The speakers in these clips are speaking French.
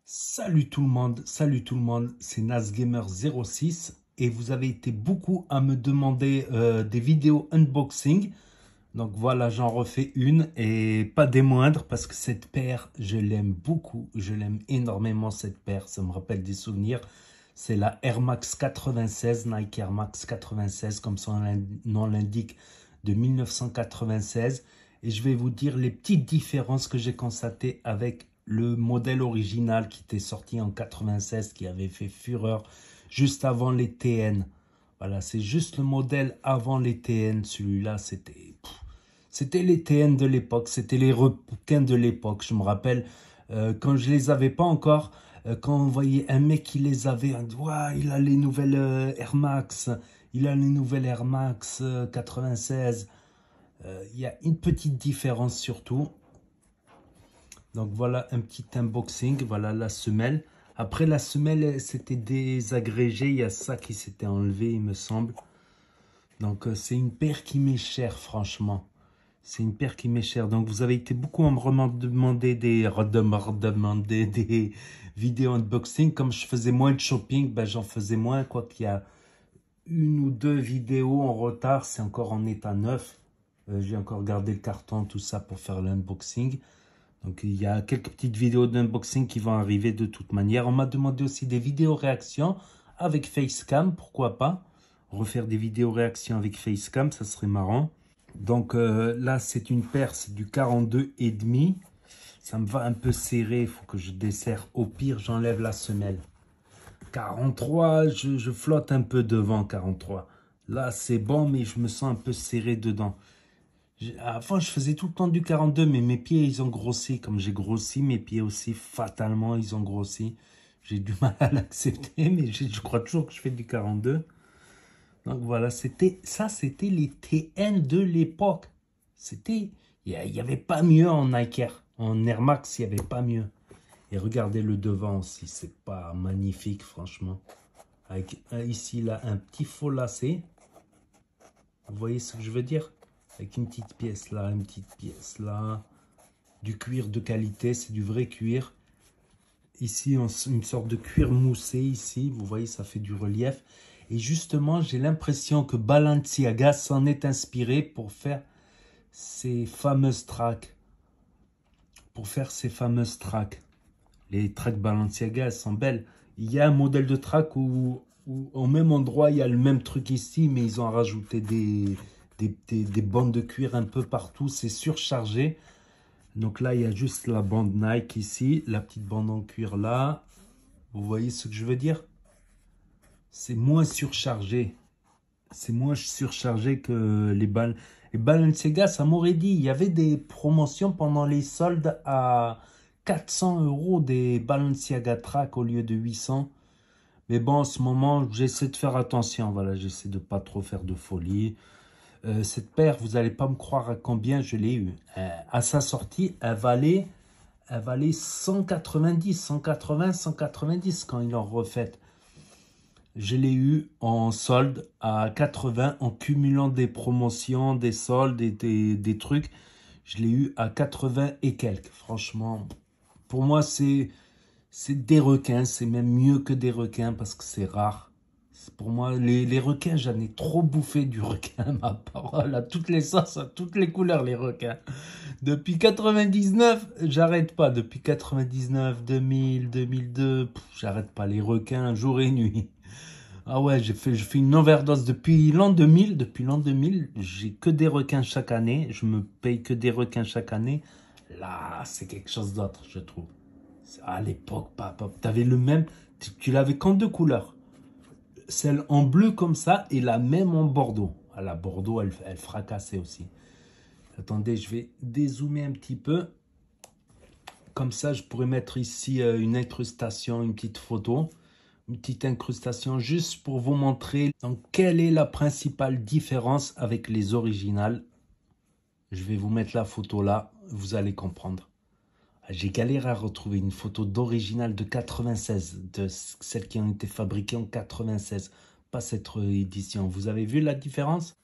Salut tout le monde, c'est NasGamer06 et vous avez été beaucoup à me demander des vidéos unboxing. Donc voilà, j'en refais une et pas des moindres parce que cette paire, je l'aime beaucoup, je l'aime énormément cette paire, ça me rappelle des souvenirs. C'est la Air Max 96, Nike Air Max 96 comme son nom l'indique, de 1996. Et je vais vous dire les petites différences que j'ai constatées avec le modèle original qui était sorti en 96, qui avait fait fureur juste avant les TN. Voilà, c'est juste le modèle avant les TN. Celui-là, c'était les TN de l'époque, c'était les requins de l'époque. Je me rappelle, quand je les avais pas encore, quand on voyait un mec qui les avait, on dit, ouah, il a les nouvelles Air Max, il a les nouvelles Air Max 96. Il y a une petite différence surtout. Donc voilà un petit unboxing, voilà la semelle. Après la semelle, c'était désagrégé, il y a ça qui s'était enlevé, il me semble. Donc c'est une paire qui m'est chère, franchement. C'est une paire qui m'est chère. Donc vous avez été beaucoup à me demander des vidéos unboxing. Comme je faisais moins de shopping, ben, j'en faisais moins. Quoi qu'il y a une ou deux vidéos en retard, c'est encore en état neuf. J'ai encore gardé le carton, tout ça pour faire l'unboxing. Donc il y a quelques petites vidéos d'unboxing qui vont arriver de toute manière. On m'a demandé aussi des vidéos réactions avec Facecam, pourquoi pas. Refaire des vidéos réactions avec Facecam, ça serait marrant. Donc là, c'est une paire, c'est du 42,5. Ça me va un peu serré, il faut que je desserre. Au pire, j'enlève la semelle. 43, je flotte un peu devant 43. Là, c'est bon, mais je me sens un peu serré dedans. Avant, je faisais tout le temps du 42, mais mes pieds, ils ont grossi. Comme j'ai grossi, mes pieds aussi, fatalement, ils ont grossi. J'ai du mal à l'accepter, mais je crois toujours que je fais du 42. Donc voilà, c'était les TN de l'époque. Il n'y avait pas mieux en Nike Air. En Air Max, il n'y avait pas mieux. Et regardez le devant aussi, c'est pas magnifique, franchement. Avec ici, là, un petit faux lacet. Vous voyez ce que je veux dire? Avec une petite pièce là, une petite pièce là. Du cuir de qualité, c'est du vrai cuir. Ici, une sorte de cuir moussé ici. Vous voyez, ça fait du relief. Et justement, j'ai l'impression que Balenciaga s'en est inspiré pour faire ces fameuses tracks. Les tracks Balenciaga, elles sont belles. Il y a un modèle de track où au même endroit, il y a le même truc ici, mais ils ont rajouté des bandes de cuir un peu partout. C'est surchargé. Donc là, il y a juste la bande Nike ici, la petite bande en cuir là. Vous voyez ce que je veux dire? C'est moins surchargé. C'est moins surchargé que les balles. Et Balenciaga, ça m'aurait dit, il y avait des promotions pendant les soldes à 400 € des Balenciaga Track au lieu de 800. Mais bon, en ce moment, j'essaie de faire attention. Voilà, j'essaie de pas trop faire de folie. Cette paire, vous n'allez pas me croire à combien je l'ai eu. À sa sortie, elle valait 190, 180, 190 quand ils l'ont refaite. Je l'ai eu en solde à 80 en cumulant des promotions, des soldes et des trucs. Je l'ai eu à 80 et quelques. Franchement, pour moi, c'est des requins. C'est même mieux que des requins parce que c'est rare. Pour moi, les requins, j'en ai trop bouffé du requin, ma parole, à toutes les sauces, à toutes les couleurs, les requins. Depuis 99, j'arrête pas. Depuis 99, 2000, 2002, j'arrête pas les requins jour et nuit. Ah ouais, je fais une overdose depuis l'an 2000. Depuis l'an 2000, j'ai que des requins chaque année. Je me paye que des requins chaque année. Là, c'est quelque chose d'autre, je trouve. À l'époque, papa, t'avais le même, tu l'avais qu'en deux couleurs. Celle en bleu comme ça et la même en bordeaux. Ah, la bordeaux, elle fracassait aussi. Attendez, je vais dézoomer un petit peu. Comme ça, je pourrais mettre ici une incrustation, une petite photo. Une petite incrustation juste pour vous montrer donc, quelle est la principale différence avec les originales. Je vais vous mettre la photo là, vous allez comprendre. J'ai galéré à retrouver une photo d'original de 96, de celles qui ont été fabriquées en 96, pas cette édition. Vous avez vu la différence?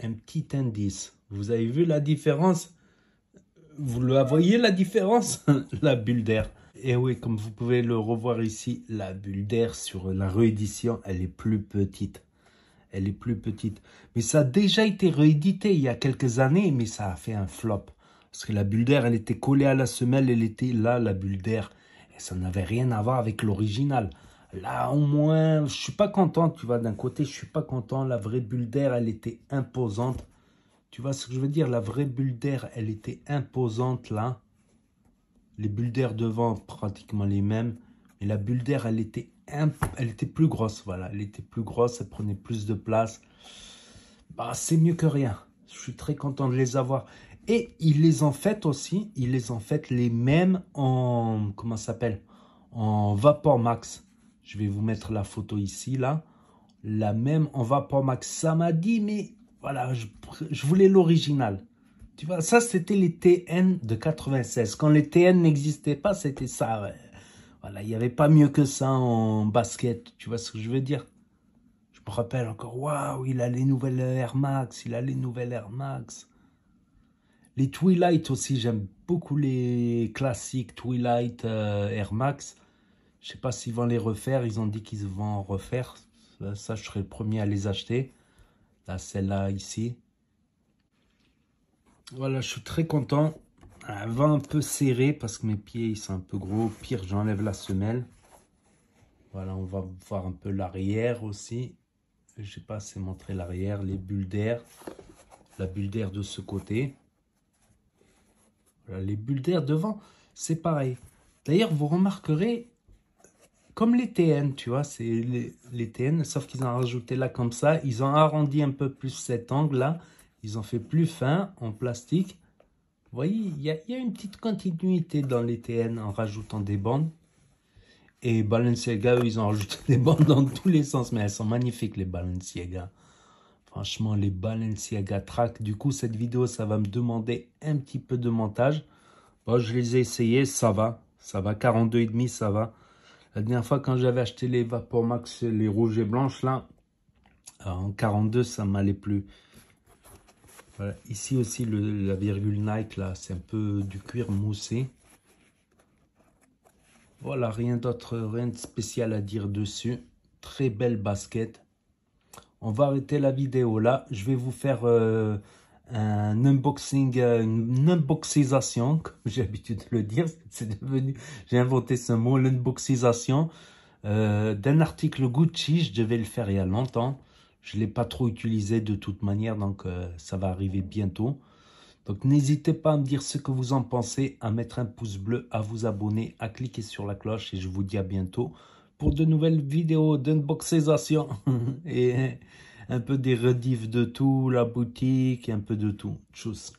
Un petit indice. Vous avez vu la différence? Vous la voyez la différence? La bulle d'air. Et oui, comme vous pouvez le revoir ici, la bulle d'air sur la réédition, elle est plus petite. Elle est plus petite. Mais ça a déjà été réédité il y a quelques années, mais ça a fait un flop. Parce que la bulle d'air, elle était collée à la semelle, elle était là, la bulle d'air. Et ça n'avait rien à voir avec l'original. Là, au moins, je suis pas content, tu vois. D'un côté, je suis pas content. La vraie bulle d'air, elle était imposante. Tu vois ce que je veux dire? La vraie bulle d'air, elle était imposante, là. Les bulles d'air devant, pratiquement les mêmes. Mais la bulle d'air, elle était plus grosse. Voilà, elle était plus grosse, elle prenait plus de place. Bah, c'est mieux que rien. Je suis très content de les avoir. Et ils les ont faites aussi. Ils les ont faites les mêmes en... Comment ça s'appelle? En Vapor Max. Je vais vous mettre la photo ici, là. La même en Vapor Max. Ça m'a dit, mais voilà, je voulais l'original. Tu vois, ça, c'était les TN de 96. Quand les TN n'existaient pas, c'était ça. Ouais. Voilà, il n'y avait pas mieux que ça en basket. Tu vois ce que je veux dire? Je me rappelle encore, waouh, il a les nouvelles Air Max. Il a les nouvelles Air Max. Les Twilight aussi, j'aime beaucoup les classiques Twilight Air Max. Je ne sais pas s'ils vont les refaire. Ils ont dit qu'ils vont en refaire. Ça, je serai le premier à les acheter. Là, celle-là, ici. Voilà, je suis très content. Elle va un peu serré parce que mes pieds ils sont un peu gros. Pire, j'enlève la semelle. Voilà, on va voir un peu l'arrière aussi. Je sais pas si montrer l'arrière, les bulles d'air. La bulle d'air de ce côté. Voilà, les bulles d'air devant, c'est pareil. D'ailleurs, vous remarquerez, comme les TN, tu vois, c'est les TN, sauf qu'ils ont rajouté là comme ça. Ils ont arrondi un peu plus cet angle-là. Ils ont fait plus fin en plastique. Vous voyez, il y a une petite continuité dans les TN en rajoutant des bandes. Et Balenciaga, eux, ils ont rajouté des bandes dans tous les sens. Mais elles sont magnifiques, les Balenciaga. Franchement, les Balenciaga Track. Du coup, cette vidéo, ça va me demander un petit peu de montage. Bon, je les ai essayés, ça va. Ça va, 42,5, ça va. La dernière fois, quand j'avais acheté les Vapor Max, les rouges et blanches, là, en 42, ça m'allait plus. Voilà. Ici aussi, la virgule Nike, là, c'est un peu du cuir moussé. Voilà, rien d'autre, rien de spécial à dire dessus. Très belle basket. On va arrêter la vidéo là. Je vais vous faire un unboxing, une unboxisation, comme j'ai l'habitude de le dire. C'est devenu, j'ai inventé ce mot, l'unboxisation d'un article Gucci. Je devais le faire il y a longtemps. Je ne l'ai pas trop utilisé de toute manière, donc ça va arriver bientôt. Donc n'hésitez pas à me dire ce que vous en pensez, à mettre un pouce bleu, à vous abonner, à cliquer sur la cloche et je vous dis à bientôt pour de nouvelles vidéos d'unboxisation et un peu des rediffs de tout, la boutique, un peu de tout. Tchuss.